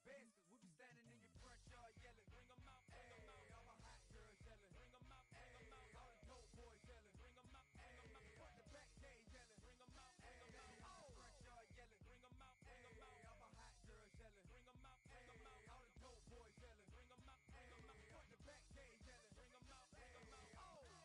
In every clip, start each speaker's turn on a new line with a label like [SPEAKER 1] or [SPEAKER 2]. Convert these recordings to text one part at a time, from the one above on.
[SPEAKER 1] best, cause we be standing in your front yard yelling, bring 'em out, bring 'em out. All my hot girls yelling, bring 'em out, bring 'em out. All the dope boys yelling, bring 'em out, bring 'em out. Front the back cage yelling, bring 'em out, bring 'em out. Oh, front yard yelling, bring 'em out, bring 'em out. All my hot girls yelling, bring 'em out, bring 'em out. All the dope boys yelling, bring 'em out, bring 'em out. Front the back cage yelling, bring 'em out, bring 'em out. Oh.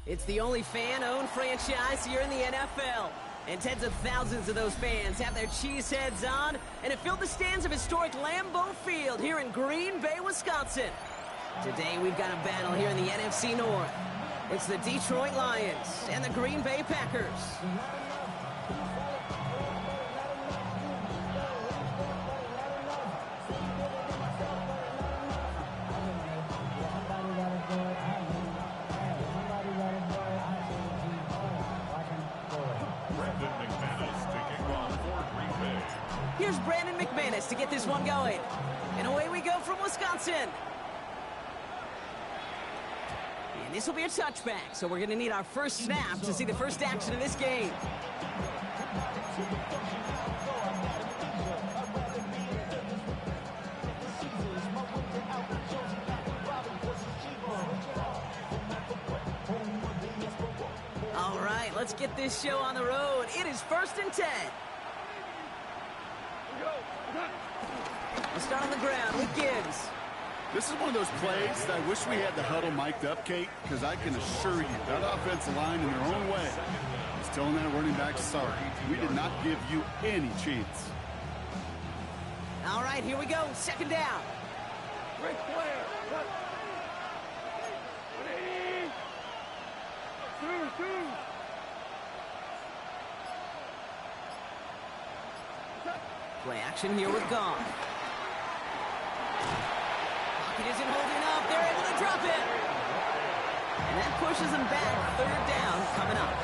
[SPEAKER 2] It's the only fan-owned franchise here in the NFL. And tens of thousands of those fans have their cheeseheads on, and it filled the stands of historic Lambeau Field here in Green Bay, Wisconsin. Today we've got a battle here in the NFC North. It's the Detroit Lions and the Green Bay Packers. Here's Brandon McManus to get this one going. And away we go from Wisconsin. And this will be a touchback, so we're going to need our first snap to see the first action of this game. All right, let's get this show on the road. It is 1st and 10. We'll start on the ground with Gibbs.
[SPEAKER 3] This is one of those plays that I wish we had the huddle mic'd up, Kate, because I can assure you that offensive line in their own way is telling that running back, sorry, we did not give you any chance.
[SPEAKER 2] All right, here we go. 2nd down.
[SPEAKER 1] Great player. 2.
[SPEAKER 2] Play action here with Goff. Pocket isn't holding up. They're able to drop it. And that pushes them back. 3rd down coming up.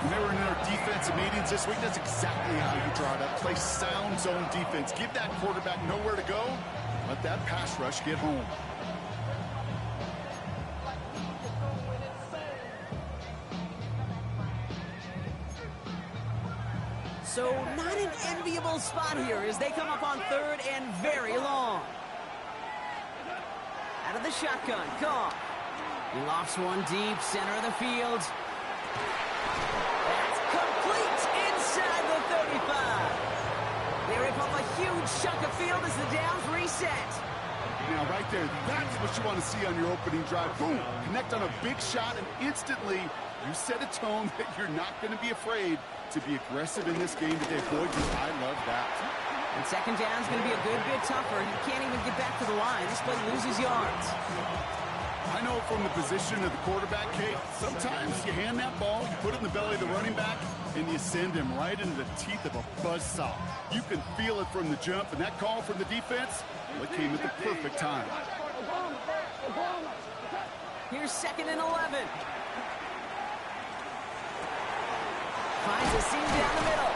[SPEAKER 3] When they were in our defensive meetings this week, that's exactly how you draw it up. Play sound zone defense. Give that quarterback nowhere to go. Let that pass rush get home.
[SPEAKER 2] So not an enviable spot here as they come up on 3rd and very long. Out of the shotgun, Goff. He lofts one deep, center of the field. That's complete inside the 35. They rip up a huge chunk of field as the downs reset.
[SPEAKER 3] Now, right there, that's what you want to see on your opening drive. Boom! Connect on a big shot, and instantly you set a tone that you're not going to be afraid to be aggressive in this game today. Boy, I love that.
[SPEAKER 2] And 2nd down is going to be a good bit tougher. He can't even get back to the line. This play loses yards.
[SPEAKER 3] I know from the position of the quarterback, Kate, sometimes you hand that ball, you put it in the belly of the running back, and you send him right into the teeth of a buzzsaw. You can feel it from the jump, and that call from the defense, well, it came at the perfect time.
[SPEAKER 2] Here's 2nd and 11. Finds a seam down the middle.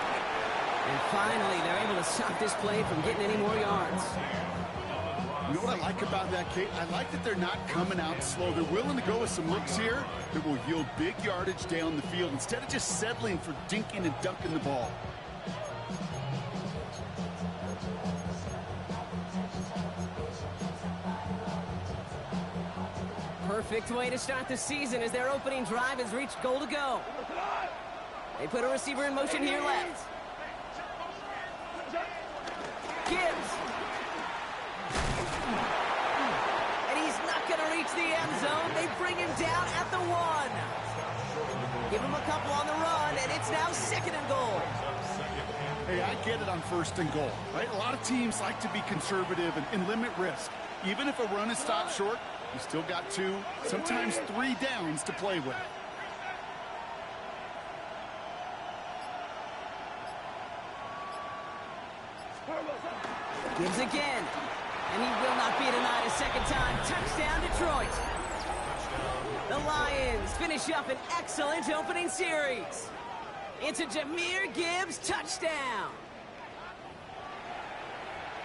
[SPEAKER 2] And finally, they're able to stop this play from getting any more yards.
[SPEAKER 3] You know what I like about that, Kate? I like that they're not coming out slow. They're willing to go with some looks here that will yield big yardage down the field instead of just settling for dinking and dunking the ball.
[SPEAKER 2] Perfect way to start the season as their opening drive has reached goal to go. They put a receiver in motion here left. Gibbs. And he's not going to reach the end zone. They bring him down at the 1. Give him a couple on the run, and it's now 2nd and goal.
[SPEAKER 3] Hey, I get it on 1st and goal, right? A lot of teams like to be conservative and limit risk. Even if a run is stopped short, you still got 2, sometimes 3 downs to play with.
[SPEAKER 2] Gibbs again. And he will not be denied a 2nd time. Touchdown, Detroit. The Lions finish up an excellent opening series. It's a Jahmyr Gibbs touchdown.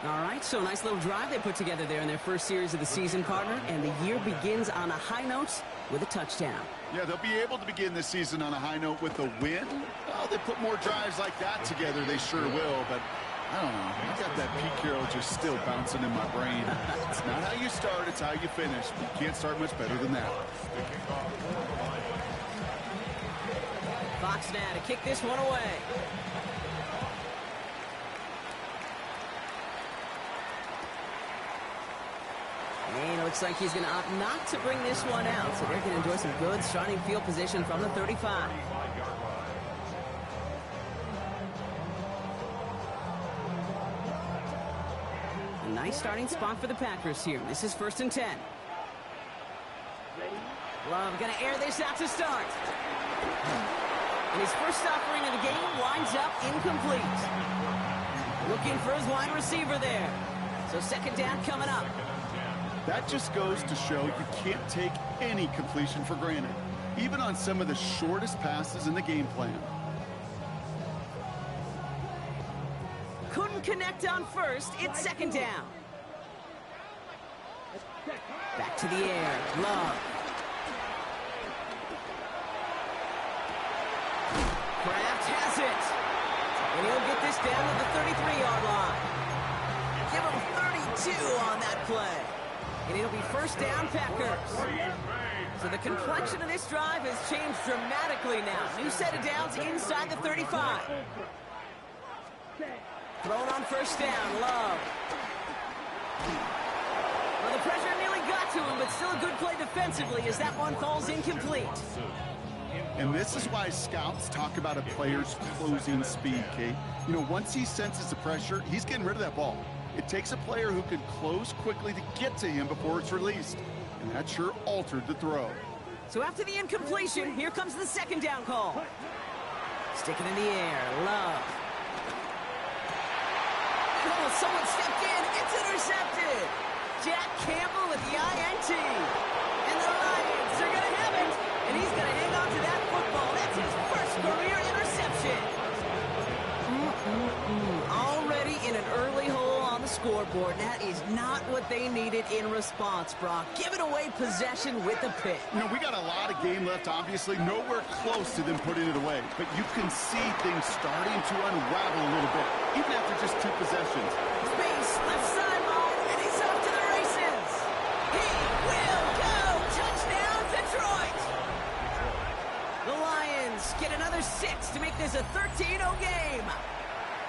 [SPEAKER 2] All right, so a nice little drive they put together there in their first series of the season, partner. And the year begins on a high note with a touchdown.
[SPEAKER 3] Yeah, they'll be able to begin this season on a high note with a win. Well, they put more drives like that together, they sure will, but I don't know. I got that Pete Carroll just still bouncing in my brain. It's not how you start, it's how you finish. You can't start much better than that.
[SPEAKER 2] Fox now to kick this one away. And Looks like he's going to opt not to bring this one out, so they're going to enjoy some good starting field position from the 35. A nice starting spot for the Packers here. This is 1st and 10. Love going to air this out to start. And his first offering of the game winds up incomplete. Looking for his wide receiver there. So 2nd down coming up.
[SPEAKER 3] That just goes to show you can't take any completion for granted, even on some of the shortest passes in the game plan.
[SPEAKER 2] Couldn't connect on first. It's 2nd down. Back to the air. Love. Kraft has it. And he'll get this down to the 33-yard line. Give him 32 on that play. And it'll be 1st down, Packers. So the complexion of this drive has changed dramatically now. New set of downs inside the 35. Thrown on 1st down, Love. Well, the pressure nearly got to him, but still a good play defensively as that one falls incomplete.
[SPEAKER 3] And this is why scouts talk about a player's closing speed, Kate. You know, once he senses the pressure, he's getting rid of that ball. It takes a player who can close quickly to get to him before it's released. And that sure altered the throw.
[SPEAKER 2] So after the incompletion, here comes the 2nd down call. Stick it in the air, Love. Oh, someone stepped in. It's intercepted. Jack Campbell with the INT. And the Lions are going to have it. And he's going to hang on to that football. That's his first career interception. Already in an early hole on the scoreboard. That is not what they needed in response, Brock. Giving away possession with the pick.
[SPEAKER 3] You know, we got a lot of game left, obviously. Nowhere close to them putting it away. But you can see things starting to unravel a little bit, even after just 2 possessions.
[SPEAKER 2] Space, left sideline, and he's off to the races. He will go. Touchdown, Detroit. The Lions get another 6 to make this a 13-0 game.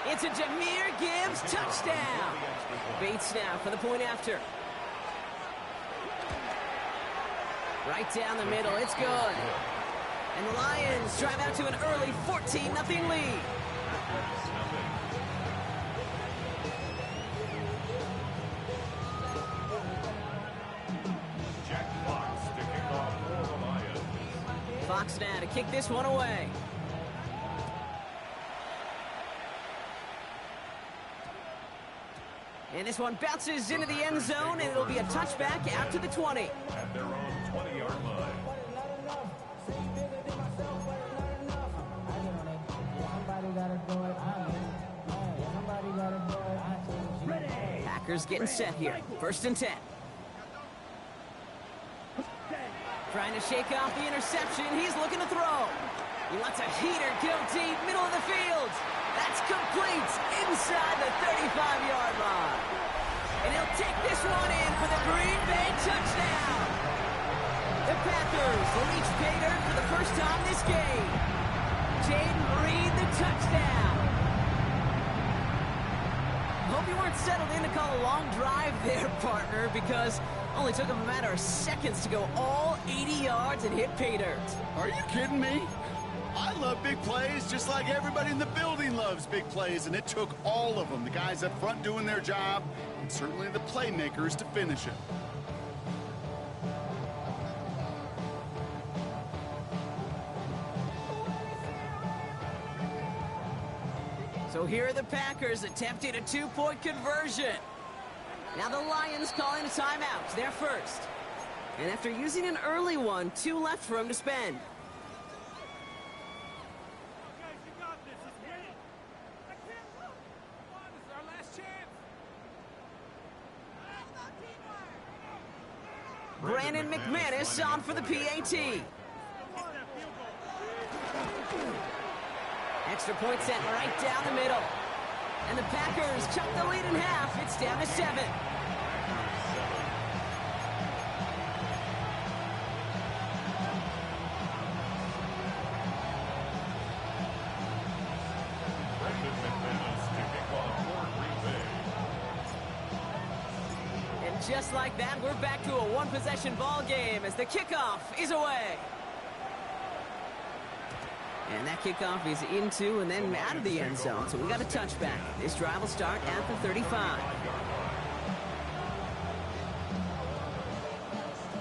[SPEAKER 2] It's a Jahmyr Gibbs touchdown. Bates now for the point after. Right down the middle, it's good. And the Lions drive out to an early 14-0 lead. Fox now to kick this one away. And this one bounces into the end zone, and it'll be a touchback out to the 20.
[SPEAKER 4] At their own 20-yard line.
[SPEAKER 2] Packers getting set here. 1st and 10. Trying to shake off the interception. He's looking to throw. He lets a heater go deep, middle of the field. That's complete inside the 35-yard line. And he'll take this one in for the Green Bay touchdown. The Packers reach pay dirt for the first time this game. Jaden Reed, the touchdown. Hope you weren't settled in to call a long drive there, partner, because only took him a matter of seconds to go all 80 yards and hit pay dirt.
[SPEAKER 3] Are you kidding me? I love big plays just like everybody in the building loves big plays, and it took all of them, the guys up front doing their job, and certainly the playmakers to finish it.
[SPEAKER 2] So here are the Packers attempting a 2-point conversion. Now the Lions calling a timeout, their first. And after using an early one, 2 left for him to spend. Brandon McManus on for the PAT. Extra point set right down the middle. And the Packers cut the lead in half. It's down to 7. just like that, we're back to a one-possession ball game as the kickoff is away. And that kickoff is into and then out of the end zone, so we got a touchback. This drive will start at the 35.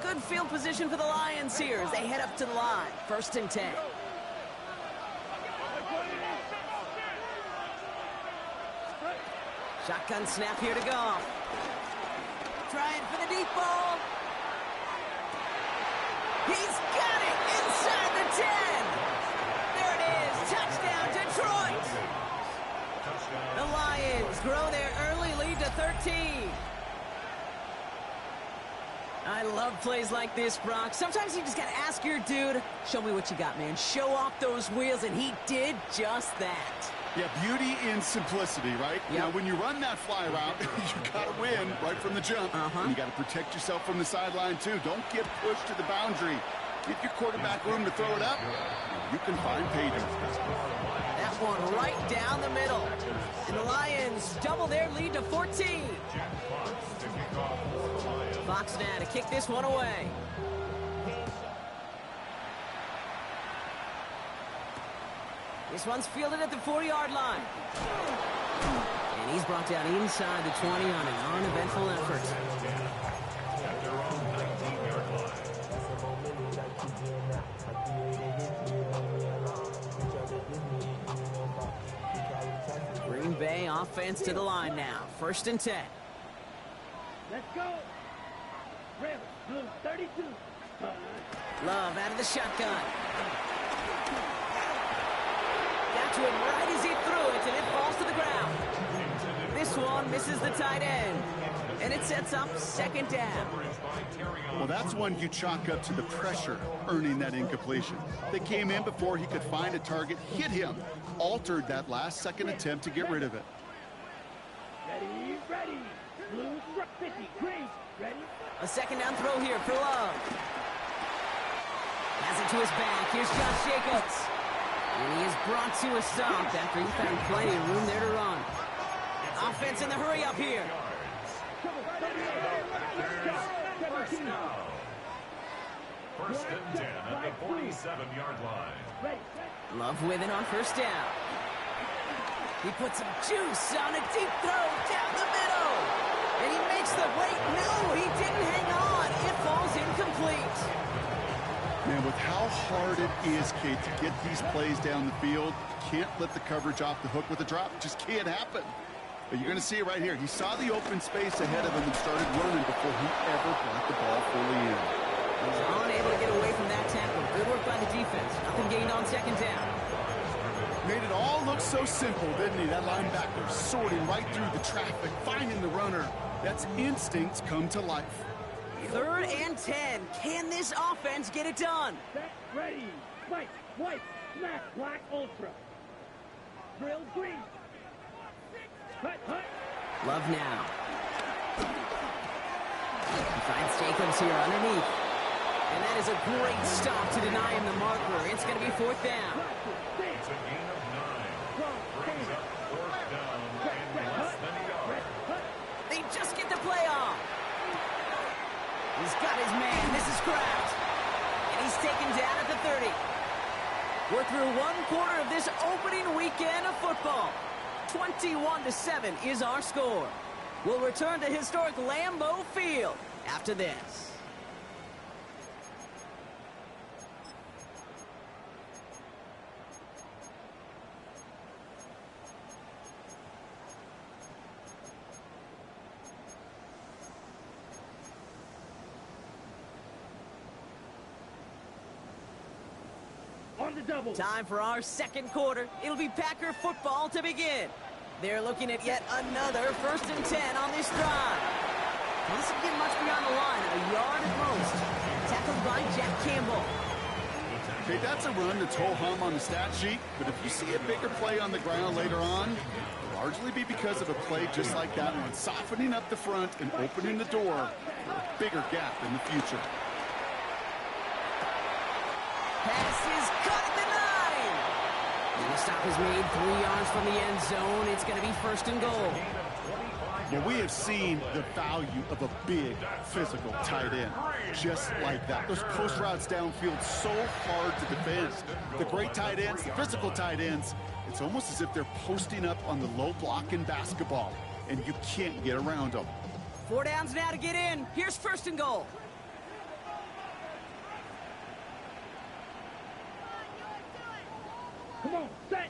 [SPEAKER 2] Good field position for the Lions here as they head up to the line. 1st and 10. Shotgun snap here to go. Trying for the deep ball. He's got it inside the 10. There it is. Touchdown, Detroit. The Lions grow their early lead to 13. I love plays like this, Brock. Sometimes you just got to ask your dude, show me what you got, man. Show off those wheels, and he did just that.
[SPEAKER 3] Yeah, beauty in simplicity, right?
[SPEAKER 2] Yep.
[SPEAKER 3] Now, when you run that fly route, you got to win right from the jump. And you got to protect yourself from the sideline, too. Don't get pushed to the boundary. Give your quarterback room to throw it up. You can find pay dirt.
[SPEAKER 2] That one right down the middle. And the Lions double their lead to 14. Fox now to kick this one away. This one's fielded at the 40-yard line. And he's brought down inside the 20 on an uneventful effort. Green Bay offense to the line now. 1st and 10.
[SPEAKER 5] Let's go. Rebels, blue 32.
[SPEAKER 2] Love out of the shotgun. Got to him right as he threw it, and it falls to the ground. This one misses the tight end, and it sets up 2nd down.
[SPEAKER 3] Well, that's one you chalk up to the pressure earning that incompletion. They came in before he could find a target, hit him, altered that last-second attempt to get rid of it.
[SPEAKER 5] Ready, ready. Blue 50, green, ready.
[SPEAKER 2] A 2nd down throw here for Love. Has it to his back. Here's Josh Jacobs. And he is brought to a stop after he found plenty of room there to run. Offense in the hurry up here.
[SPEAKER 4] First and 10 at the 47-yard line.
[SPEAKER 2] Love with it on 1st down. He puts some juice on a deep throw down the middle. And he makes the wait. No, he didn't hang on. It falls incomplete.
[SPEAKER 3] Man, with how hard it is, Kate, to get these plays down the field, you can't let the coverage off the hook with a drop. It just can't happen. But you're going to see it right here. He saw the open space ahead of him and started running before he ever brought the ball fully in.
[SPEAKER 2] He's unable to get away from that tackle. Good work by the defense. Nothing gained on 2nd down.
[SPEAKER 3] Made it all look so simple, didn't he? That linebacker sorting right through the traffic, finding the runner. That's instincts come to life.
[SPEAKER 2] 3rd and 10. Can this offense get it done?
[SPEAKER 5] Set, ready. White, white, black, black, ultra. Drill, green. Hut, hut.
[SPEAKER 2] Love now. He finds Jacobs here underneath. And that is a great stop to deny him the marker. It's going to be 4th down.
[SPEAKER 4] It's a gain of 9. Brings up 4th down and less than a yard.
[SPEAKER 2] They just get the play off. He's got his man. This is Kraft. And he's taken down at the 30. We're through 1 quarter of this opening weekend of football. 21-7 is our score. We'll return to historic Lambeau Field after this.
[SPEAKER 5] On the double.
[SPEAKER 2] Time for our 2nd quarter. It'll be Packer football to begin. They're looking at yet another 1st and 10 on this drive. Well, this didn't get much beyond the line, a yard at most. Tackled by Jack Campbell.
[SPEAKER 3] Okay, that's a run that's ho-hum on the stat sheet, but if you see a bigger play on the ground later on, it'll largely be because of a play just like that one, softening up the front and opening the door for a bigger gap in the future.
[SPEAKER 2] Pass is cut at the 9. And the stop is made 3 yards from the end zone. It's going to be 1st and goal.
[SPEAKER 4] Gain of 25
[SPEAKER 3] Well, we have seen the value of a big physical tight end. Just like that. Those post routes downfield so hard to defend. The great tight ends, the physical tight ends, it's almost as if they're posting up on the low block in basketball, and you can't get around them.
[SPEAKER 2] 4 downs now to get in. Here's 1st and goal.
[SPEAKER 5] Come on, set.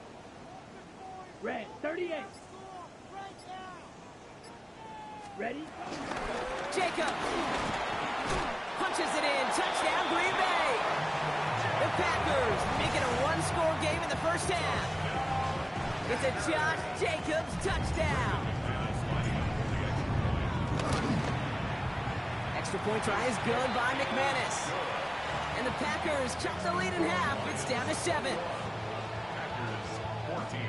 [SPEAKER 5] Red, 38. Ready?
[SPEAKER 2] Jacob punches it in. Touchdown, Green Bay. The Packers make it a 1-score game in the first half. It's a Josh Jacobs touchdown. Extra point try is good by McManus. And the Packers cut the lead in half. It's down to 7.
[SPEAKER 4] Packers 14.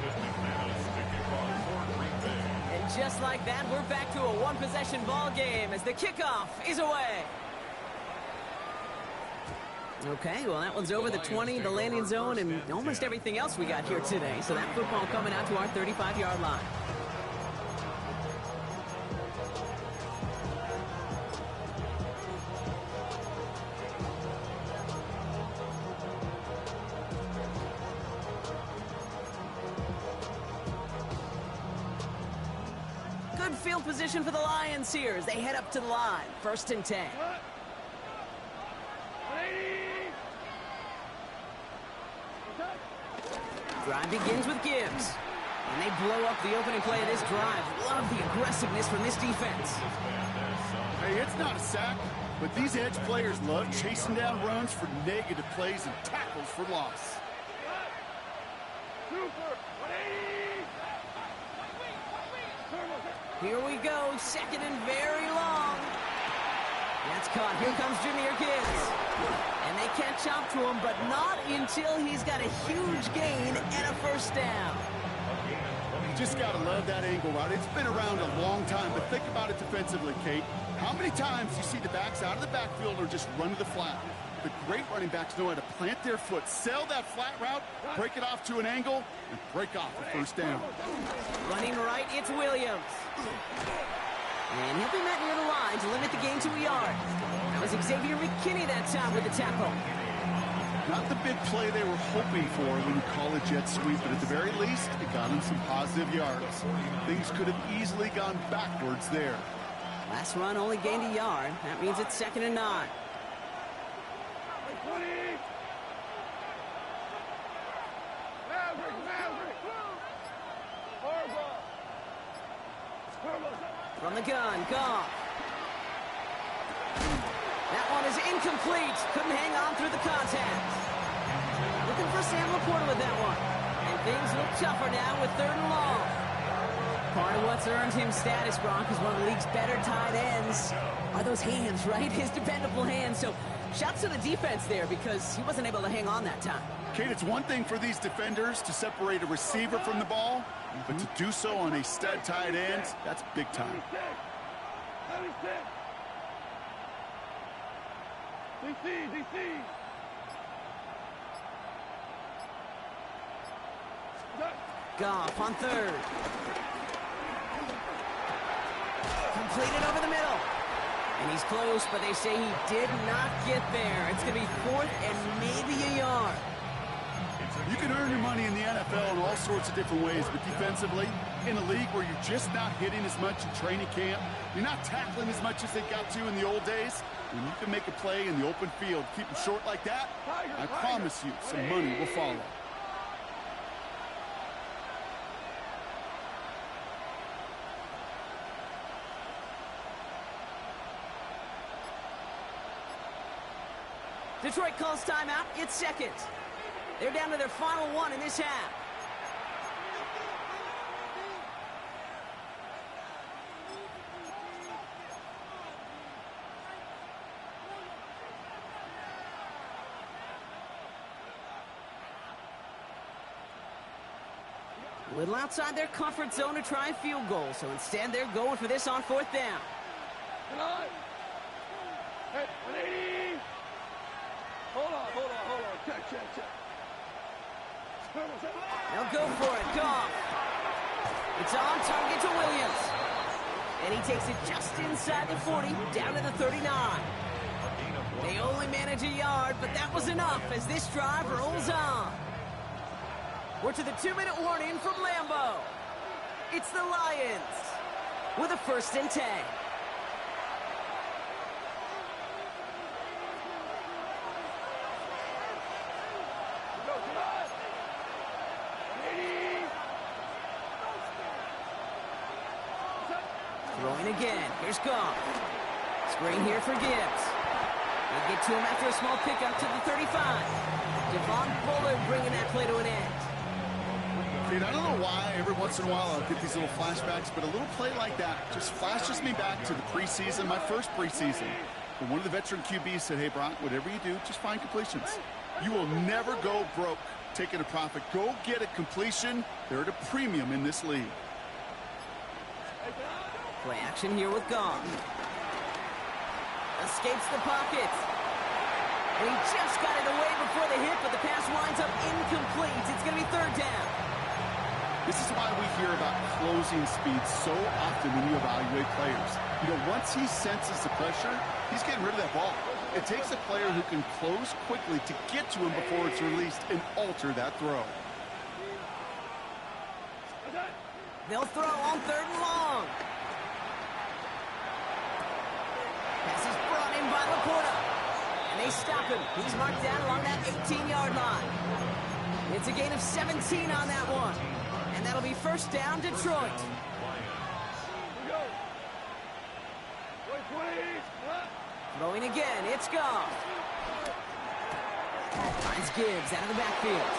[SPEAKER 4] McManus to kick off for Green Bay.
[SPEAKER 2] And just like that, we're back to a 1-possession ball game as the kickoff is away. Okay, well, that one's over the 20, the landing zone, and almost everything else we got here today. So that football coming out to our 35-yard line. Good field position for the Lions here as they head up to the line. 1st and 10. Drive begins with Gibbs. And they blow up the opening play of this drive. Love the aggressiveness from this defense.
[SPEAKER 3] Hey, it's not a sack, but these edge players love chasing down runs for negative plays and tackles for loss.
[SPEAKER 2] Here we go, 2nd and very long. That's caught. Here comes Jahmyr Gibbs. And they can't chop to him, but not until he's got a huge gain and a 1st down.
[SPEAKER 3] You just got to love that angle route. It's been around a long time, but think about it defensively, Kate. How many times you see the backs out of the backfield or just run to the flat? The great running backs know how to plant their foot, sell that flat route, break it off to an angle, and break off a 1st down.
[SPEAKER 2] Running right, it's Williams. And he'll be met near the line to limit the gain to a yard. That was Xavier McKinney that time with the tackle.
[SPEAKER 3] Not the big play they were hoping for when you call a jet sweep, but at the very least, it got them some positive yards. Things could have easily gone backwards there.
[SPEAKER 2] Last run only gained a yard. That means it's 2nd and 9. From the gun, Goff. That one is incomplete. Couldn't hang on through the contact. Looking for Sam Laporta with that one. And things look tougher now with 3rd and long. Part of what's earned him status, Gronk, is one of the league's better tight ends. Are those hands, right? His dependable hands. So shouts to the defense there because he wasn't able to hang on that time.
[SPEAKER 3] Kate, it's one thing for these defenders to separate a receiver from the ball, but to do so on a stud tight end, that's big time.
[SPEAKER 2] Goff on 3rd. Completed over the middle. And he's close, but they say he did not get there. It's going to be 4th and maybe a yard.
[SPEAKER 3] You can earn your money in the NFL in all sorts of different ways, but defensively, in a league where you're just not hitting as much in training camp, you're not tackling as much as they got to in the old days, when you can make a play in the open field, keep them short like that, I promise you some money will follow.
[SPEAKER 2] Detroit calls timeout. It's 2nd. They're down to their final one in this half. A little outside their comfort zone to try a field goal, so instead they're going for this on 4th down.
[SPEAKER 5] Hey, 180. Hold on. Check.
[SPEAKER 2] They'll go for it. Goff. It's on target to Williams. And he takes it just inside the 40, down to the 39. They only manage a yard, but that was enough as this drive rolls on. We're to the 2-minute warning from Lambeau. It's the Lions with a 1st and 10. Throwing again. Here's Goff. Screen here for Gibbs. They get to him after a small pickup to the 35. Devon Bullard bringing that play to an end.
[SPEAKER 3] Dude, I don't know why every once in a while I'll get these little flashbacks, but a little play like that just flashes me back to the preseason, my first preseason. When one of the veteran QBs said, hey, Brock, whatever you do, just find completions. You will never go broke taking a profit. Go get a completion. They're at a premium in this league.
[SPEAKER 2] Play action here with Goff. Escapes the pocket. And he just got it away before the hit, but the pass winds up incomplete. It's going to be 3rd down.
[SPEAKER 3] This is why we hear about closing speed so often when you evaluate players. You know, once he senses the pressure, he's getting rid of that ball. It takes a player who can close quickly to get to him before it's released and alter that throw.
[SPEAKER 2] They'll throw on 3rd and long. Pass is brought in by Laporta. And they stop him. He's marked down along that 18-yard line. It's a gain of 17 on that one. And that'll be 1st down, Detroit. Throwing again, it's Goff. Finds Gibbs out of the backfield.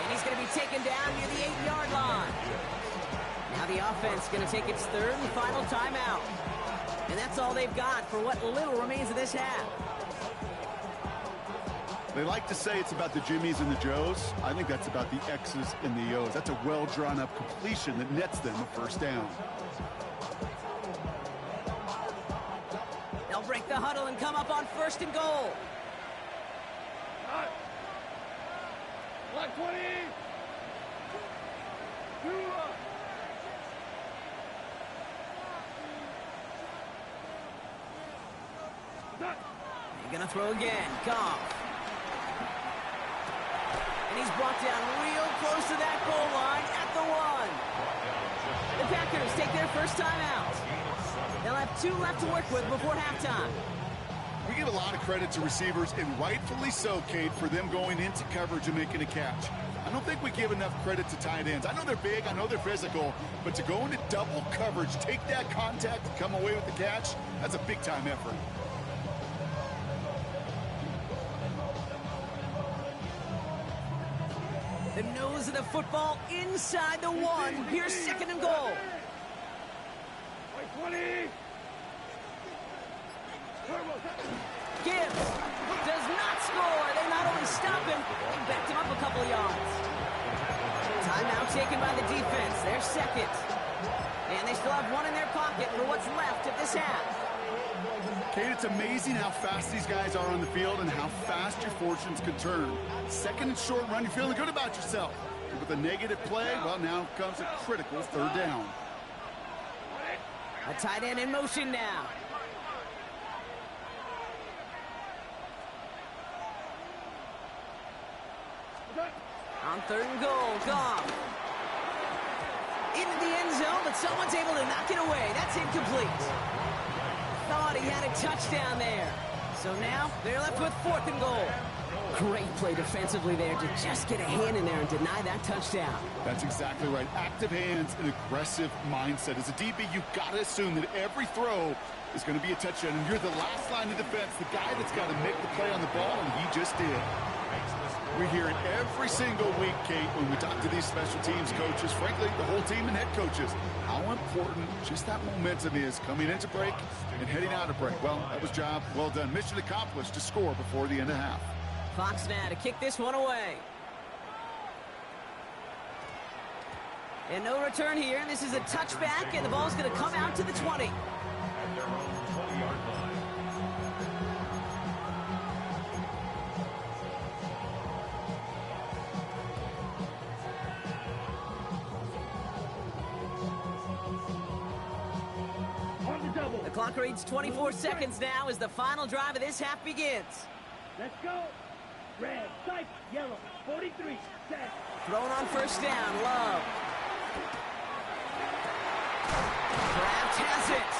[SPEAKER 2] And he's going to be taken down near the 8-yard line. Now the offense going to take its 3rd and final timeout. And that's all they've got for what little remains of this half.
[SPEAKER 3] They like to say it's about the Jimmies and the Joes. I think that's about the X's and the O's. That's a well-drawn-up completion that nets them a 1st down.
[SPEAKER 2] They'll break the huddle and come up on 1st and goal.
[SPEAKER 5] Black 20.
[SPEAKER 2] They're going to throw again. Goff. And he's brought down real close to that goal line at the 1. The Packers take their 1st time out. They'll have 2 left to work with before halftime.
[SPEAKER 3] We give a lot of credit to receivers, and rightfully so, Kate, for them going into coverage and making a catch. I don't think we give enough credit to tight ends. I know they're big, I know they're physical, but to go into double coverage, take that contact, and come away with the catch, that's a big-time effort.
[SPEAKER 2] The nose of the football inside the 1. Here's 2nd and goal.
[SPEAKER 5] 20.
[SPEAKER 2] Gibbs does not score. They not only stop him, they backed him up a couple of yards. Timeout taken by the defense. They're 2nd. And they still have 1 in their pocket for what's left of this half.
[SPEAKER 3] Kate, it's amazing how fast these guys are on the field and how fast your fortunes can turn. 2nd and short run, you're feeling good about yourself. And with a negative play, well, now comes a critical 3rd down.
[SPEAKER 2] A tight end in motion now. On 3rd and goal, Goff. Into the end zone, but someone's able to knock it away. That's incomplete. Thought he had a touchdown there. So now they're left with 4th and goal. Great play defensively there to just get a hand in there and deny that touchdown.
[SPEAKER 3] That's exactly right. Active hands and aggressive mindset. As a DB, you've got to assume that every throw is going to be a touchdown, and you're the last line of defense, the guy that's got to make the play on the ball, and he just did. We hear it every single week, Kate, when we talk to these special teams coaches, frankly, the whole team and head coaches, how important just that momentum is coming into break and heading out of break. Well, that was job well done. Mission accomplished to score before the end of half.
[SPEAKER 2] Fox now to kick this one away. And no return here. This is a touchback, and the ball's going to come out to the 20.
[SPEAKER 4] At their own 20-yard line.
[SPEAKER 5] double.
[SPEAKER 2] The clock reads 24 seconds now as the final drive of this half begins.
[SPEAKER 5] Let's go. Red, stripe, yellow, 43, set.
[SPEAKER 2] Thrown on first down, Love. Kraft has it.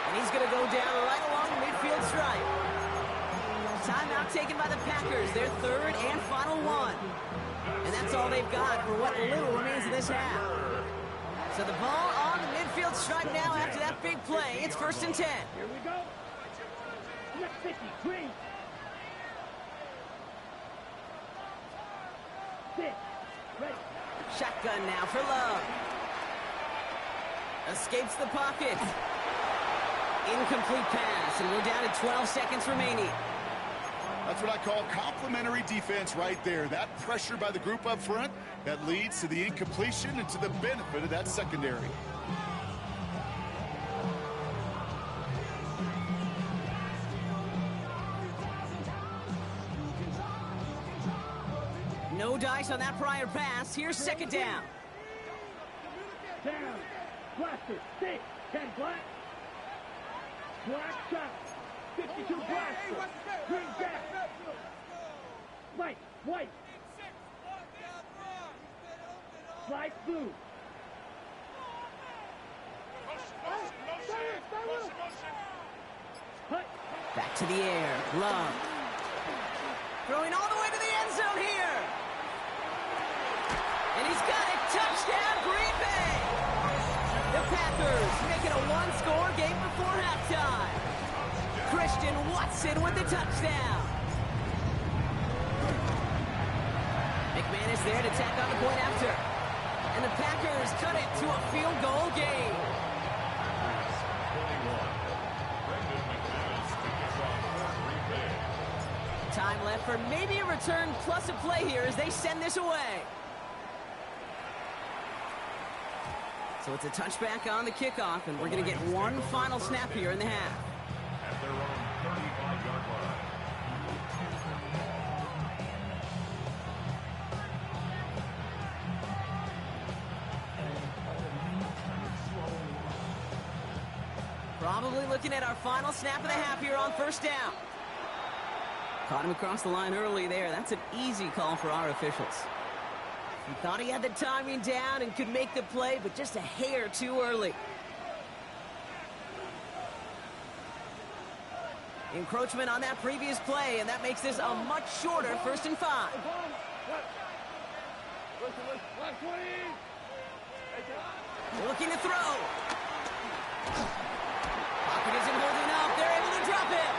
[SPEAKER 2] And he's going to go down right along the midfield stripe. Timeout taken by the Packers, their third and final one. And that's all they've got for what little remains of this half. So the ball on the midfield stripe now after that big play. It's 1st and 10.
[SPEAKER 5] Here we go. Left 50, green. 6, ready.
[SPEAKER 2] Shotgun now for Love. Escapes the pocket. Incomplete pass, and we're down to 12 seconds remaining.
[SPEAKER 3] That's what I call complimentary defense right there. That pressure by the group up front that leads to the incompletion and to the benefit of that secondary.
[SPEAKER 2] No dice on that prior pass. Here's 2nd down.
[SPEAKER 5] Down. Blaster, 6, 10 black. Black shot. 52 blaster. Green jack. White, white. Slide blue. Hut.
[SPEAKER 2] Back to the air. Love. Throwing all the way to the end zone here. And he's got it. Touchdown, Green Bay. The Packers making a one-score game before halftime. Christian Watson with the touchdown. McManus there to tack on the point after. And the Packers cut it to a field goal game. Time left for maybe a return plus a play here as they send this away. So it's a touchback on the kickoff, and we're going to get one final snap here in the half.
[SPEAKER 4] At their own 35-yard line.
[SPEAKER 2] Probably looking at our final snap of the half here on 1st down. Caught him across the line early there. That's an easy call for our officials. He thought he had the timing down and could make the play, but just a hair too early. Encroachment on that previous play, and that makes this a much shorter 1st and 5. Looking to throw. Pocket isn't holding up. They're able to drop it.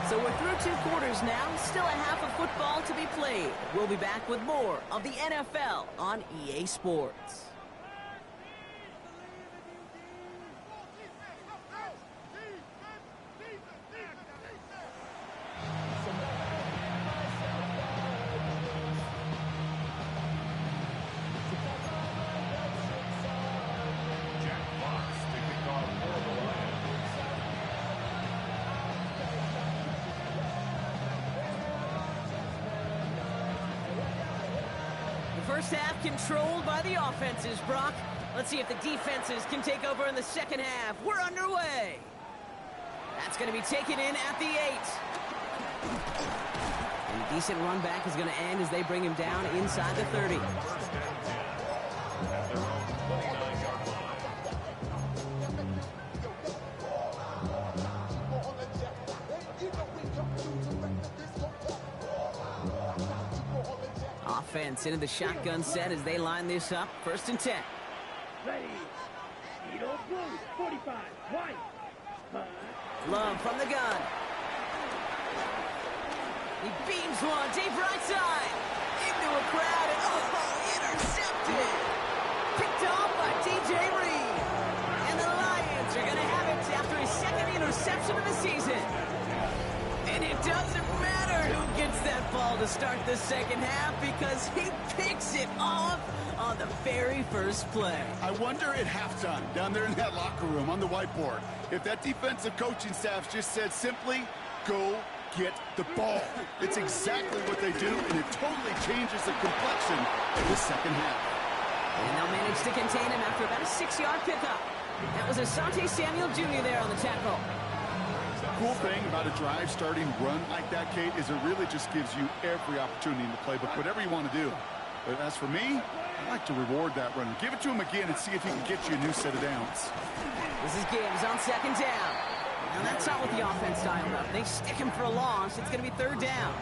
[SPEAKER 2] So we're through 2 quarters now. Still a half of football to be played. We'll be back with more of the NFL on EA Sports. First half controlled by the offenses, Brock. Let's see if the defenses can take over in the second half. We're underway. That's going to be taken in at the 8. And a decent run back is going to end as they bring him down inside the 30.
[SPEAKER 4] First and 10 at their own 29-yard line.
[SPEAKER 2] Offense into the shotgun set as they line this up. 1st and 10.
[SPEAKER 5] Ready. Needle blue. 45. White.
[SPEAKER 2] Love from the gun. He beams one deep right side. Into a crowd and intercepted. Picked off by DJ Reed. And the Lions are going to have it after his 2nd interception of the season. And it doesn't matter who gets that ball to start the second half because he picks it off on the very first play.
[SPEAKER 3] I wonder at halftime, down there in that locker room on the whiteboard, if that defensive coaching staff just said simply, go get the ball. It's exactly what they do, and it totally changes the complexion of the second half.
[SPEAKER 2] And they'll manage to contain him after about a 6-yard pickup. That was Asante Samuel Jr. there on the tackle.
[SPEAKER 3] Cool thing about a drive starting run like that, Kate, is it really just gives you every opportunity in the playbook, whatever you want to do. But as for me, I like to reward that runner. Give it to him again and see if he can get you a new set of downs.
[SPEAKER 2] This is Gibbs on 2nd down. Now that's not what the offense dialed up. They stick him for a loss. It's going to be 3rd down.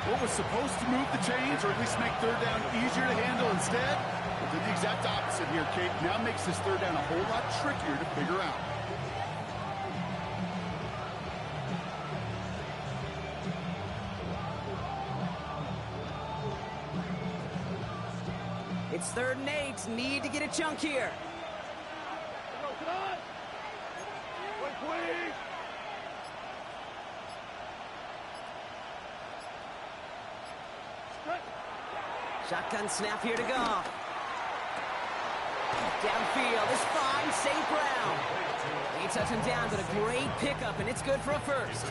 [SPEAKER 3] What was supposed to move the chains or at least make 3rd down easier to handle instead? Well, did the exact opposite here, Kate. Now makes this 3rd down a whole lot trickier to figure out.
[SPEAKER 2] It's 3rd and 8. Need to get a chunk here. Shotgun snap here to go. Downfield is fine. St. Brown. They touch him down, but a great pickup, and it's good for a first.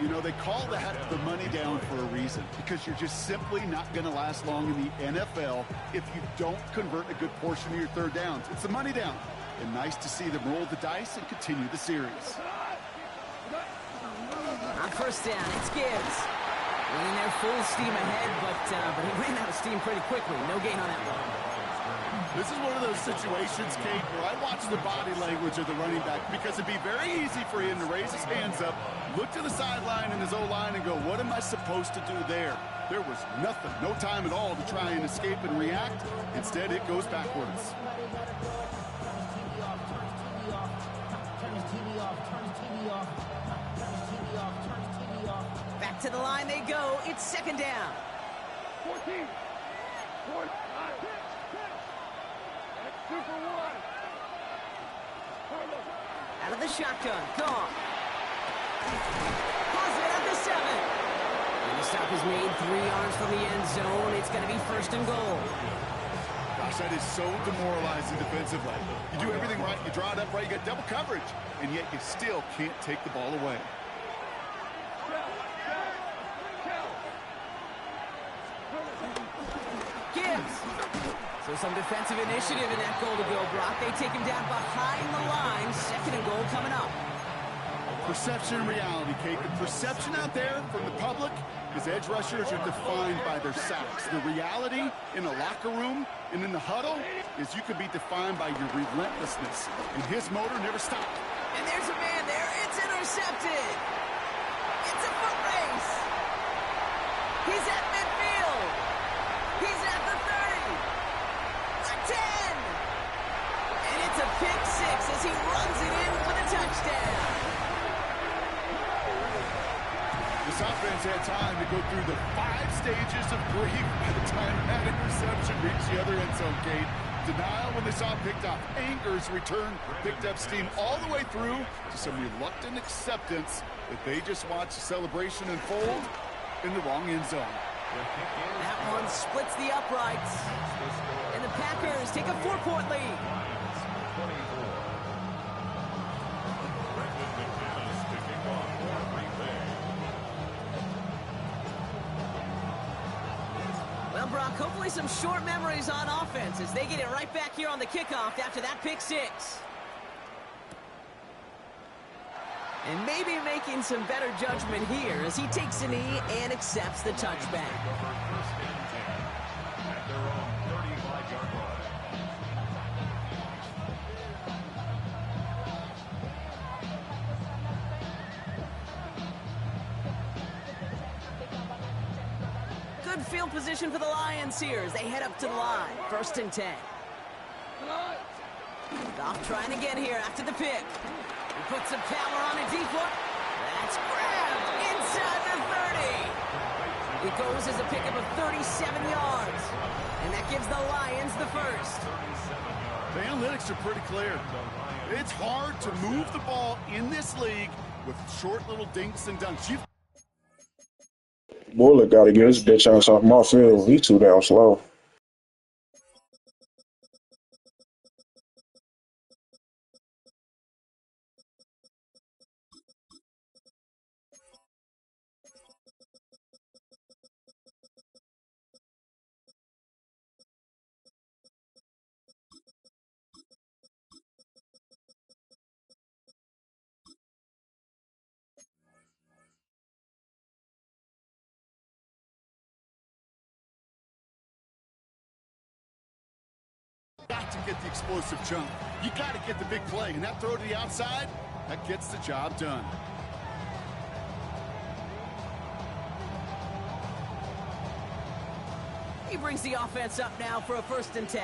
[SPEAKER 3] You know, they call that the money down for a reason, because you're just simply not going to last long in the NFL if you don't convert a good portion of your 3rd downs. It's the money down. And nice to see them roll the dice and continue the series.
[SPEAKER 2] On 1st down, it's Gibbs. Running there full steam ahead, but he ran out of steam pretty quickly. No gain on that one.
[SPEAKER 3] This is one of those situations, Kate, where I watch the body language of the running back, because it'd be very easy for him to raise his hands up, look to the sideline in his O-line and go, what am I supposed to do there? There was nothing, no time at all to try and escape and react. Instead, it goes backwards.
[SPEAKER 2] Back to the line they go. It's 2nd down.
[SPEAKER 5] 14. 4. That's 2 for 1.
[SPEAKER 2] Out of the shotgun. Gone. Positive at the 7. And the stop is made 3 yards from the end zone. It's going to be 1st and goal.
[SPEAKER 3] Gosh, that is so demoralizing defensively. You do everything right, you draw it up right, you got double coverage, and yet you still can't take the ball away.
[SPEAKER 2] Gibbs. So some defensive initiative in that goal to go, Brock. They take him down behind the line. 2nd and goal coming up.
[SPEAKER 3] Perception and reality, Kate. The perception out there from the public is edge rushers are defined by their sacks. The reality in a locker room and in the huddle is you could be defined by your relentlessness. And his motor never stopped.
[SPEAKER 2] And there's a man there. It's intercepted. It's a foot race. He's at midfield. He's at the 30. The 10. And it's a pick 6 as he runs it in for the touchdown.
[SPEAKER 3] This offense had time to go through the 5 stages of grief by the time that interception reached the other end zone, Kate. Denial when they saw it picked up. Anger's return picked up steam all the way through to some reluctant acceptance that they just watched the celebration unfold in the wrong end zone.
[SPEAKER 2] That one splits the uprights. And the Packers take a 4-point lead. Well, Brock, hopefully some short memories on offense as they get it right back here on the kickoff after that pick 6. And maybe making some better judgment here as he takes a knee and accepts the touchback. Good field position for the Lions here as they head up to the line. 1st and 10. Goff trying again here after the pick. He puts some power on a deep one. That's grabbed inside the 30. It goes as a pickup of 37 yards. And that gives the Lions the first.
[SPEAKER 3] The analytics are pretty clear. It's hard to move the ball in this league with short little dinks and dunks.
[SPEAKER 6] Bullet got to get his bitch ass off my field. He too damn slow.
[SPEAKER 3] got to get the explosive jump. You got to get the big play, and that throw to the outside, that gets the job done.
[SPEAKER 2] He brings the offense up now for a 1st and 10.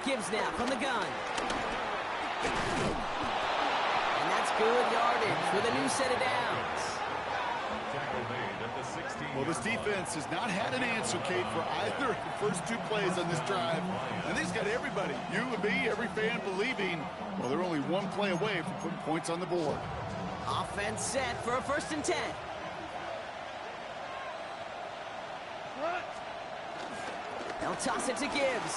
[SPEAKER 2] Gibbs now from the gun. And that's good yardage with a new set of downs.
[SPEAKER 3] Well, this defense has not had an answer, Kate, for either of the first 2 plays on this drive. And they've got everybody, you and me, every fan believing, well, they're only 1 play away from putting points on the board.
[SPEAKER 2] Offense set for a 1st and 10. They'll toss it to Gibbs.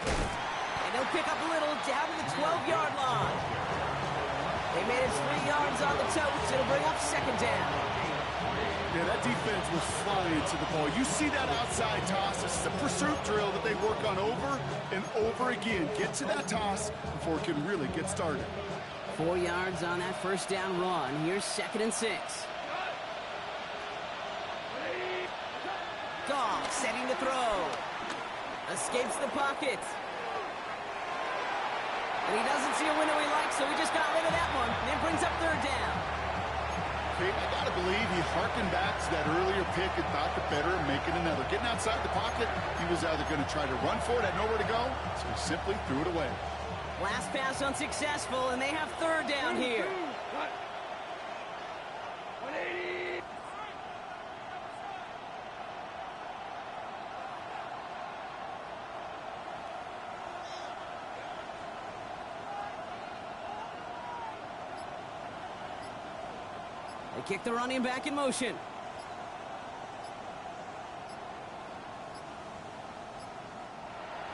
[SPEAKER 2] And they'll pick up a little down to the 12-yard line. They made it 3 yards on the toes. It'll bring up 2nd down.
[SPEAKER 3] Yeah, that defense was flying to the ball. You see that outside toss. This is a pursuit drill that they work on over and over again. Get to that toss before it can really get started.
[SPEAKER 2] 4 yards on that 1st down run. Here's 2nd and 6. Goff setting to throw. Escapes the pocket. And he doesn't see a window he likes, so he just got rid of that one. And it brings up 3rd down.
[SPEAKER 3] Kate, I got to believe he harkened back to that earlier pick and thought the better of making another. Getting outside the pocket, he was either going to try to run for it, had nowhere to go, so he simply threw it away.
[SPEAKER 2] Last pass unsuccessful, and they have 3rd down here.
[SPEAKER 5] 180.
[SPEAKER 2] They kick the running back in motion.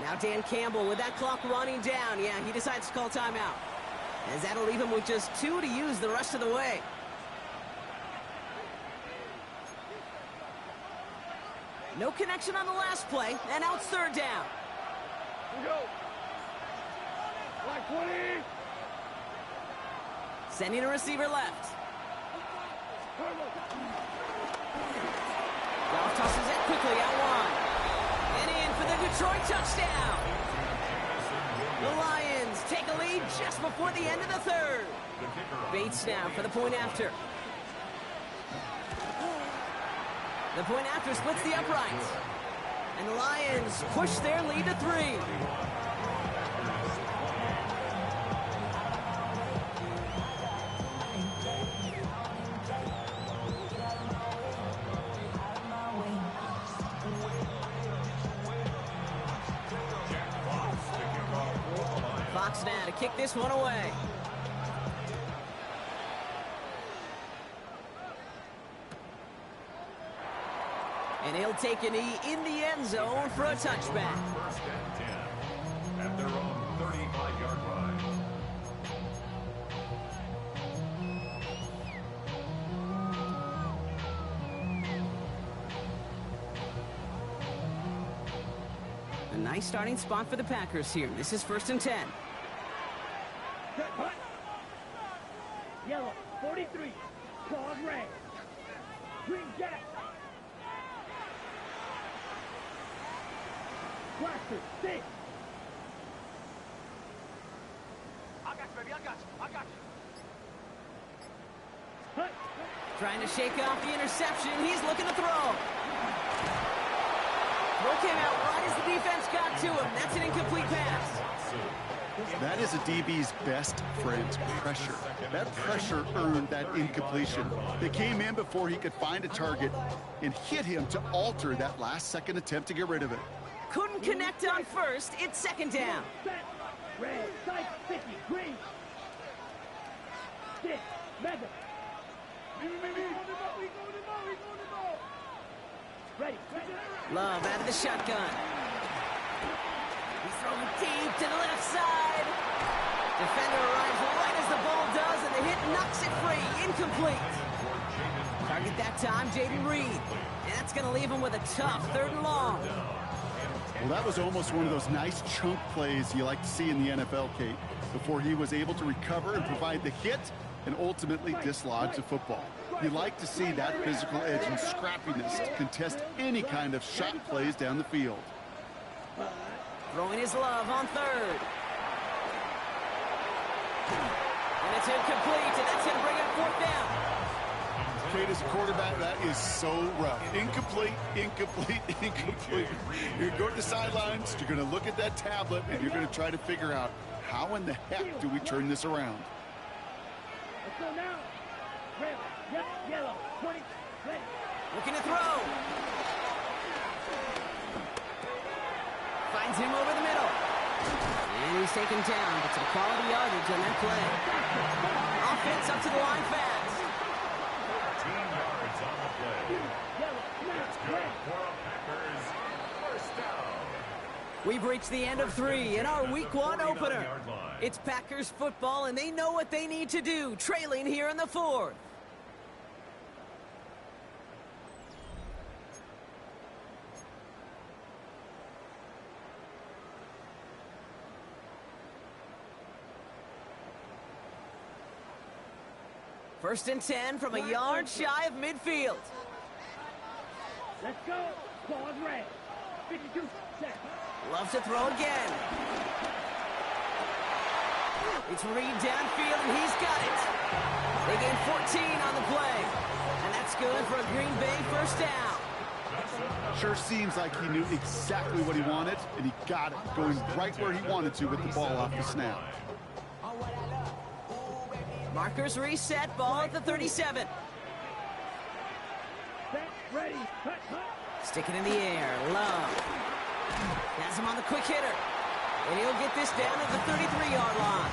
[SPEAKER 2] Now Dan Campbell with that clock running down. Yeah, he decides to call timeout, as that'll leave him with just 2 to use the rest of the way. No connection on the last play, and now it's 3rd down.
[SPEAKER 5] Here we go. Black 20.
[SPEAKER 2] Sending a receiver left. Goff tosses it quickly out wide. And in for the Detroit touchdown. The Lions take a lead just before the end of the 3rd. Bates now for the point after. The point after splits the uprights. And the Lions push their lead to 3. Fox now to kick this one away. And he'll take a knee in the end zone for a touchback.
[SPEAKER 4] 1st and 10 at their own 35-yard line.
[SPEAKER 2] A nice starting spot for the Packers here. This is 1st and 10.
[SPEAKER 5] Set, hut. Yellow, 43. Claws red. Green jack. Blaster, 6.
[SPEAKER 1] I got you, baby. I got you. I got you.
[SPEAKER 5] Hut.
[SPEAKER 2] Trying to shake off the interception. He's looking to throw. Throw came out right as the defense got to him. That's an incomplete pass.
[SPEAKER 3] That is a DB's best friend, pressure. That pressure earned that incompletion. They came in before he could find a target and hit him to alter that last-second attempt to get rid of it.
[SPEAKER 2] Couldn't connect on first. It's 2nd down.
[SPEAKER 5] Set. Red, sight, 50. Green. 6. Mega. Ready.
[SPEAKER 2] Love out of the shotgun. He's throwing deep to the left side. Defender arrives right as the ball does, and the hit knocks it free. Incomplete. Target that time, Jaden Reed. And that's going to leave him with a tough 3rd and long.
[SPEAKER 3] Well, that was almost one of those nice chunk plays you like to see in the NFL, Kate, before he was able to recover and provide the hit and ultimately dislodge the football. You like to see that physical edge and scrappiness to contest any kind of shot plays down the field.
[SPEAKER 2] Throwing his love on third. And it's incomplete, and that's going to bring up fourth down.
[SPEAKER 3] Kate, as a quarterback, that is so rough. Incomplete, incomplete, incomplete. You're going to go to the sidelines, you're going to look at that tablet, and you're going to try to figure out how in the heck do we turn this around.
[SPEAKER 5] Let's go now. Red, yellow, 20, ready.
[SPEAKER 2] Looking to throw. Finds him over the middle. And he's taken down, but some quality yardage on that play. Offense up to the line fast.
[SPEAKER 4] 14 yards on the play. That's good for a Packers first down.
[SPEAKER 2] We've reached the end of 3 in our Week 1 opener. It's Packers football, and they know what they need to do, trailing here in the 4th. First and 10 from a yard shy of midfield.
[SPEAKER 5] Let's go. Ball's red. 52 seconds.
[SPEAKER 2] Loves to throw again. It's Reed downfield, and he's got it. They gain 14 on the play. And that's good for a Green Bay first down.
[SPEAKER 3] Sure seems like he knew exactly what he wanted, and he got it, going right where he wanted to with the ball off the snap.
[SPEAKER 2] Markers reset, ball at the 37.
[SPEAKER 5] Set, ready, cut.
[SPEAKER 2] Stick it in the air, Love. Has him on the quick hitter. And he'll get this down at the 33-yard line.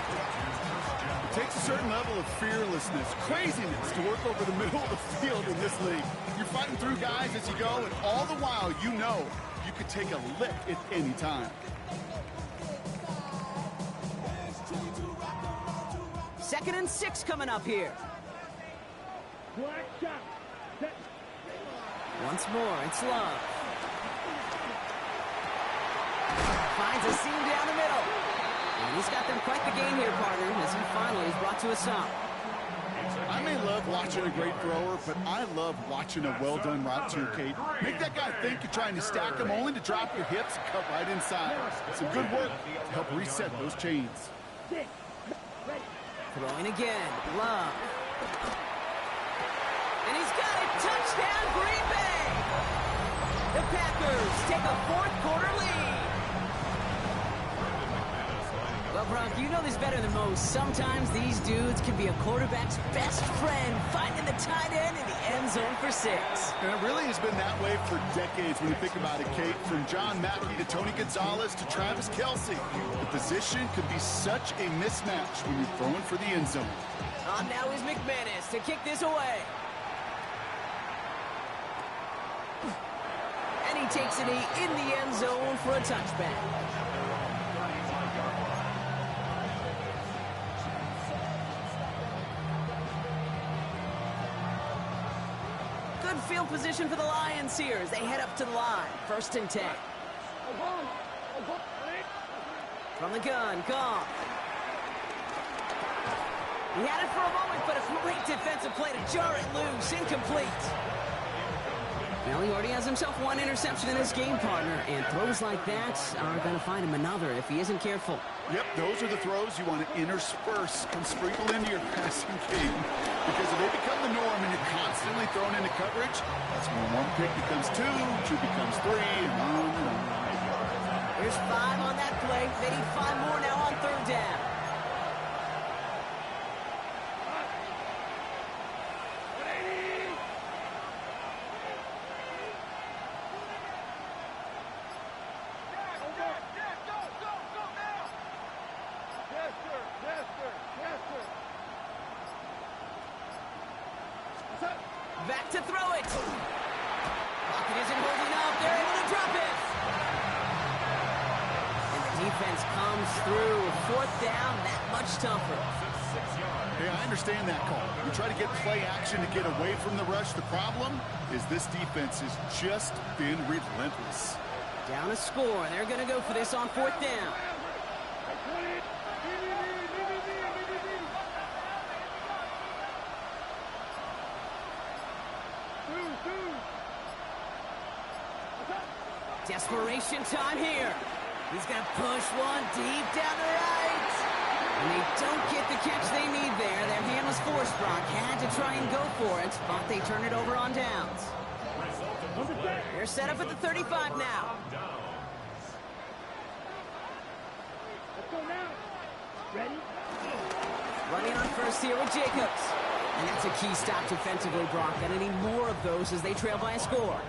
[SPEAKER 3] It takes a certain level of fearlessness, craziness to work over the middle of the field in this league. You're fighting through guys as you go, and all the while you know you could take a lick at any time.
[SPEAKER 2] Second and 6 coming up here.
[SPEAKER 5] Black shot. Set.
[SPEAKER 2] Once more, it's Love. Finds a seam down the middle. And he's got them quite the game here, partner, as he finally is brought to a stop.
[SPEAKER 3] I may love watching a great thrower, but I love watching a well-done route too, Kate. Make that guy think you're trying to stack him, only to drop your hips and cut right inside. Some good work to help reset those chains.
[SPEAKER 5] 6, ready.
[SPEAKER 2] Throwing again, Love. And he's got it, touchdown Green Bay! The Packers take a fourth-quarter lead. Well, Brock, you know this better than most. Sometimes these dudes can be a quarterback's best friend, finding the tight end in the end zone for 6.
[SPEAKER 3] And it really has been that way for decades when you think about it, Kate. From John Mackey to Tony Gonzalez to Travis Kelce. The position could be such a mismatch when you're throwing for the end zone.
[SPEAKER 2] On now is McManus to kick this away. And he takes it in the end zone for a touchback. Good field position for the Lions here as they head up to the line. First and 10. From the gun, Goff. He had it for a moment, but a great defensive play to jar it loose. Incomplete. Well, he already has himself one interception in his game, partner, and throws like that are going to find him another if he isn't careful.
[SPEAKER 3] Yep, those are the throws you want to intersperse and sprinkle into your passing game. Because if they become the norm and you're constantly thrown into coverage, that's when one pick becomes 2, 2 becomes 3, and on and on.
[SPEAKER 2] Here's 5 on that play. They need 5 more now on third down. Back to throw it. Pocket isn't holding up. They're able to drop it. And the defense comes through. Fourth down, that much tougher.
[SPEAKER 3] Hey, I understand that call. You try to get play action to get away from the rush. The problem is this defense has just been relentless.
[SPEAKER 2] Down a score. They're going to go for this on fourth down. Desperation time here. He's going to push one deep down the right. And they don't get the catch they need there. Their hand was forced. Brock had to try and go for it, but they turn it over on downs. They're set up at the 35 now.
[SPEAKER 5] Let's go now. Ready?
[SPEAKER 2] Running on first here with Jacobs. And that's a key stop defensively, Brock. And any more of those as they trail by a score.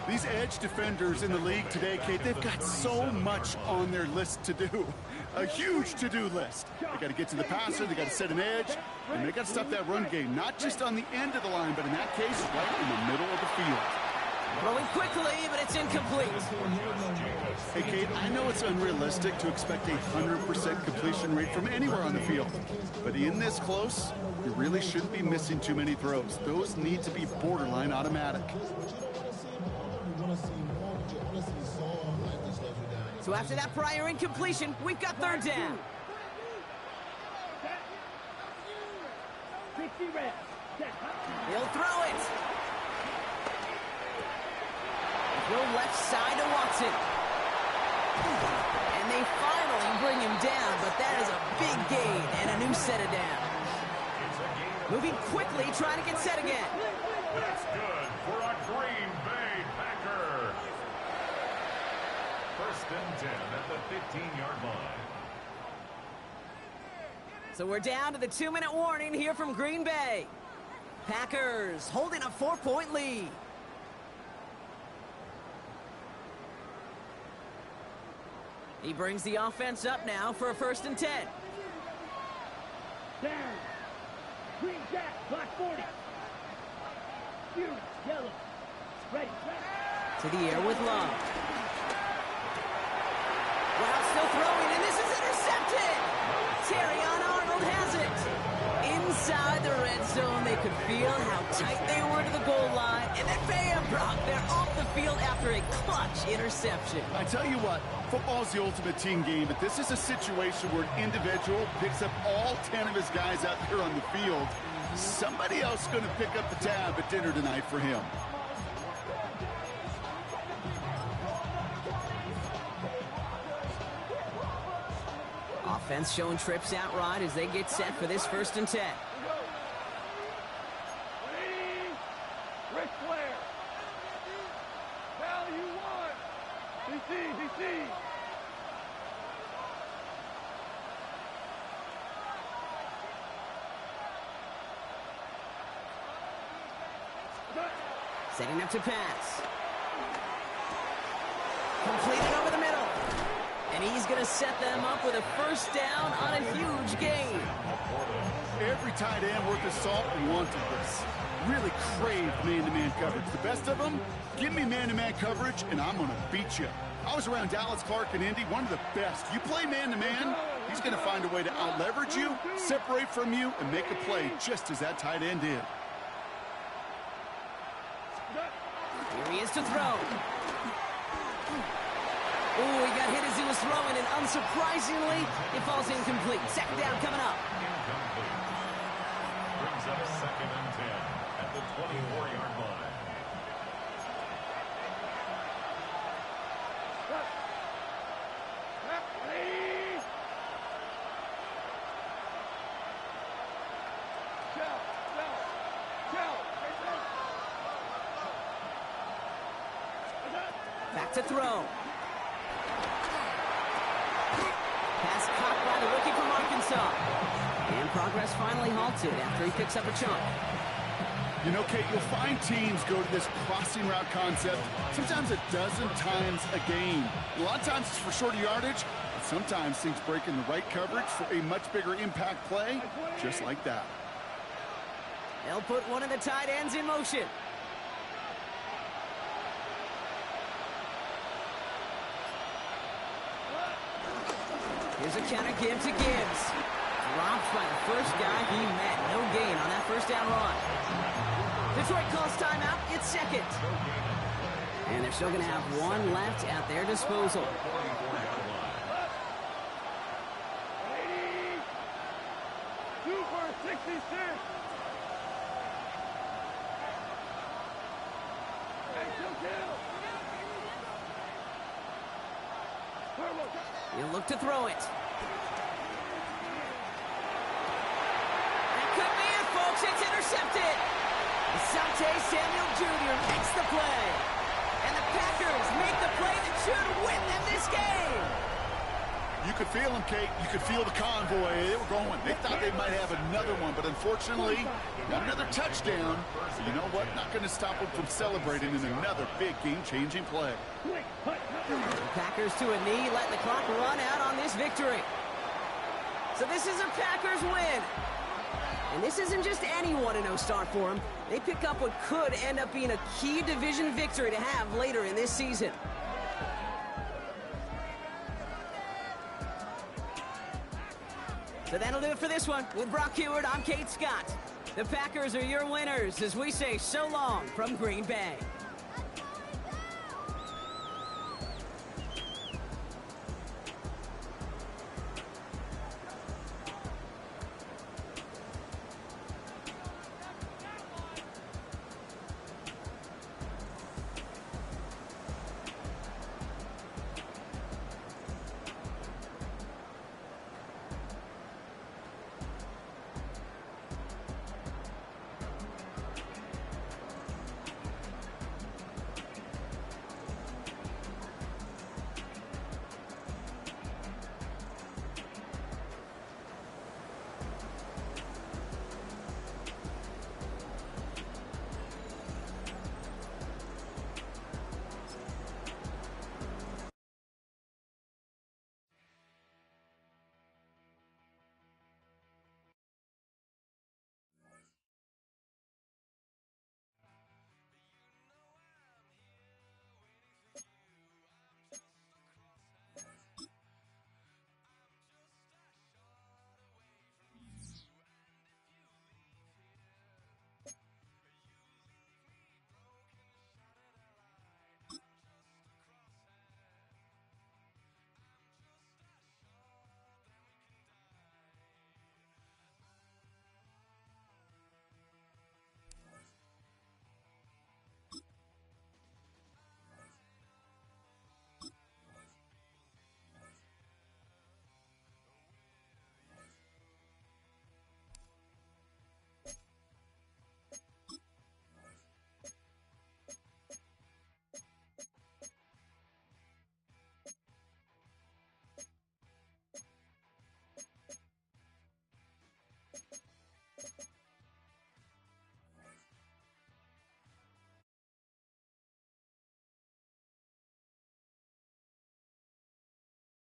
[SPEAKER 3] These edge defenders in the league today, Kate, they've got so much on their list to do. A huge to-do list. They got to get to the passer, they got to set an edge, and they got to stop that run game, not just on the end of the line, but in that case, right in the middle of the field.
[SPEAKER 2] Throwing quickly, but it's incomplete.
[SPEAKER 3] Hey, Kate, I know it's unrealistic to expect a 100% completion rate from anywhere on the field, but in this close, you really shouldn't be missing too many throws. Those need to be borderline automatic.
[SPEAKER 2] So after that prior incompletion, we've got third down.
[SPEAKER 5] 60 reps.
[SPEAKER 2] He'll throw it. Throw left side to Watson. And they finally bring him down, but that is a big gain and a new set of downs. Moving quickly, trying to get set again.
[SPEAKER 4] That's good for a Green Bay Packer. First and 10 at the 15-yard line.
[SPEAKER 2] So we're down to the 2-minute warning here from Green Bay. Packers holding a 4-point lead. He brings the offense up now for a first and 10.
[SPEAKER 5] Down. Green Jack, block 40. Huge, yellow. Ready.
[SPEAKER 2] To the air with Love. Wow, still throwing, and this is intercepted. Terrion Arnold has it. Inside the red zone, they could feel how tight they were to the goal line, and then bam, Brock, they're off the field after a clutch interception.
[SPEAKER 3] I tell you what, football's the ultimate team game, but this is a situation where an individual picks up all 10 of his guys out there on the field. Somebody else is going to pick up the tab at dinner tonight for him.
[SPEAKER 2] Offense showing trips out right as they get set for this first and 10.
[SPEAKER 5] Ric Flair. Now you want. DC.
[SPEAKER 2] Setting up to pass. Completed over the middle. And he's going to set them up with a first down on a huge gain.
[SPEAKER 3] Every tight end worth his salt wanted this. Really craved man-to-man coverage. The best of them, give me man-to-man coverage, and I'm going to beat you. I was around Dallas Clark and Indy, one of the best. You play man-to-man, he's going to find a way to out-leverage you, separate from you, and make a play just as that tight end did.
[SPEAKER 2] Here he is to throw. Oh, he got hit as he was throwing, and unsurprisingly, it falls incomplete. Second down coming up.
[SPEAKER 4] Incomplete. Brings up second and 10 at the 24-yard line.
[SPEAKER 2] Back to throw. Pass caught by the rookie from Arkansas. And progress finally halted after he picks up a chunk.
[SPEAKER 3] You know, Kate, you'll find teams go to this crossing route concept sometimes a dozen times a game. A lot of times it's for shorter yardage, but sometimes things break in the right coverage for a much bigger impact play, just like that.
[SPEAKER 2] They'll put one of the tight ends in motion. Here's a counter give to Gibbs. Dropped by the first guy he met. No gain on that first down run. Detroit calls timeout. It's second. And they're still going to have one left at their disposal. You look to throw it. That could be it, folks. It's intercepted. Asante Samuel Jr. makes the play. And the Packers make the play that should win them this game.
[SPEAKER 3] You could feel them, Kate. You could feel the convoy. They were going. They thought they might have another one, but unfortunately, not another touchdown. So you know what? Not going to stop them from celebrating in another big game-changing play.
[SPEAKER 2] The Packers to a knee, letting the clock run out on this victory. So this is a Packers win. And this isn't just any 1-0 start for them. They pick up what could end up being a key division victory to have later in this season. So that'll do it for this one. With Brock Heward, I'm Kate Scott. The Packers are your winners as we say so long from Green Bay.